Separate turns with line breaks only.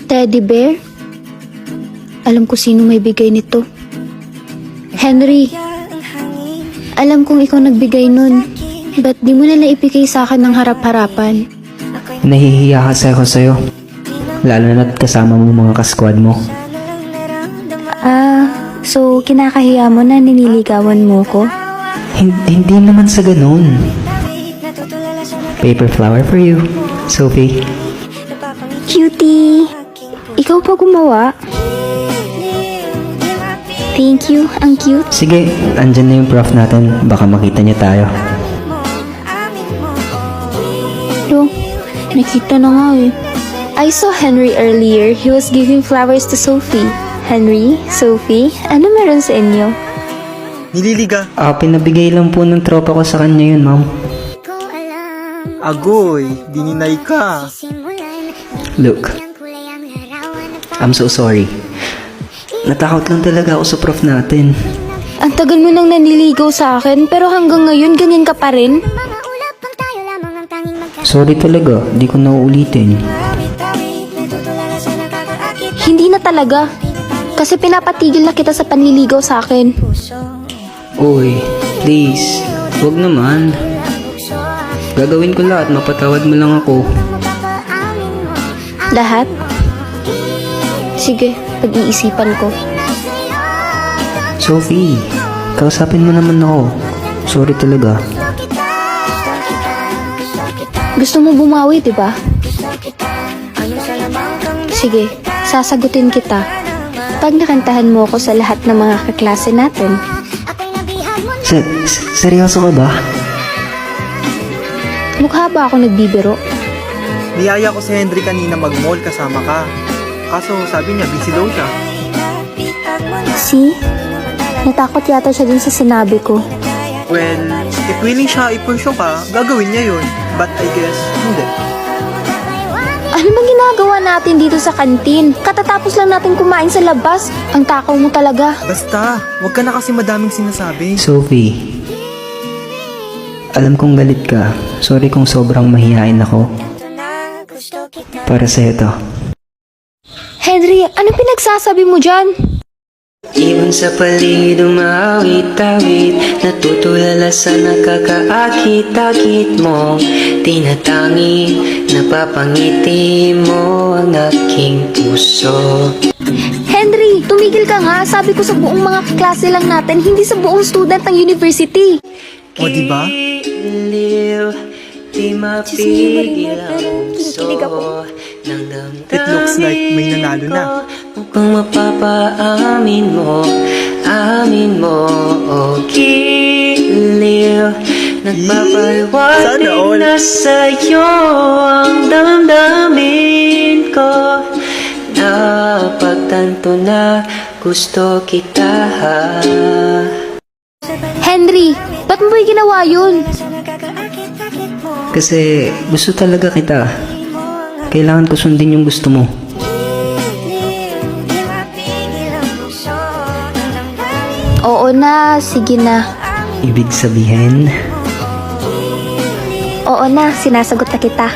Teddy bear? Alam ko sino may bigay nito. Henry, alam kong ikaw nagbigay nun. Ba't di mo na naipigay sa akin ng harap-harapan?
Nahihiya kasi ako sa'yo. Lalo na't kasama mo mga kasquad mo.
So kinakahiya mo na niniligawan mo ko?
Hindi naman sa ganun. Paper flower for you, Sophie.
Cutie! Ikaw pa gumawa? Thank you, ang cute.
Sige, andyan na yung prof natin. Baka makita niya tayo.
Do, nakita na nga eh. I saw Henry earlier. He was giving flowers to Sophie. Henry, Sophie, ano meron sa inyo?
Nililiga.
Pinabigay lang po ng tropa ko sa kanya yun, ma'am.
Agoy, dininay ka.
Look, I'm so sorry. Natakot lang talaga ako sa prof natin.
Ang tagal mo nang naniligaw sa akin, pero hanggang ngayon ganyan ka pa rin?
Sorry talaga, di ko na uulitin.
Hindi na talaga. Kasi pinapatigil na kita sa panliligaw sa akin.
Uy, please, wag naman. Gagawin ko lahat, mapatawad mo lang ako.
Lahat? Sige, pag-iisipan ko.
Sophie, kausapin mo naman ako. Sorry talaga.
Gusto mo bumawi, di ba? Sige, sasagutin kita. Pag nakantahan mo ako sa lahat ng mga kaklase natin.
Seryoso ka ba?
Mukha ba ako nagbibiro?
Niyaya ko si Henry kanina mag-mall kasama ka. Kaso sabi niya busy daw siya.
See? Natakot yata siya dun sa sinabi ko.
Well, if willing siya i-pursue ka, gagawin niya yun. But I guess, hindi.
Ano bang ginagawa natin dito sa kantin? Katatapos lang natin kumain sa labas. Ang takaw mo talaga.
Basta, wag ka na kasi madaming sinasabi.
Sophie, alam kong galit ka. Sorry kung sobrang mahihain ako. Para sa'yo to.
Henry, ano pinagsasabi mo dyan?
Ibon sa paligid umawit-awit, natutulala sa nakakaakit-akit mo. Tinatangi, napapangiti mo ang aking puso.
Henry, tumigil ka nga. Sabi ko sa buong mga kaklase lang natin, hindi sa buong student ng university.
O, diba?
Di mapigil ang puso ng damdamin.
It looks like may nanalo na.
Mukhang mapapaamin mo, amin mo, o giliw. Nagpapaliwanag
Sana all.
na sa'yo ang damdamin ko. Napagtanto na gusto kita.
Henry, ba't mo ba'y ginawa yun?
Kasi gusto talaga kita. Kailangan ko sundin yung gusto mo.
Oo na, sige na.
Ibig sabihin,
Oo na, sinasagot na kita.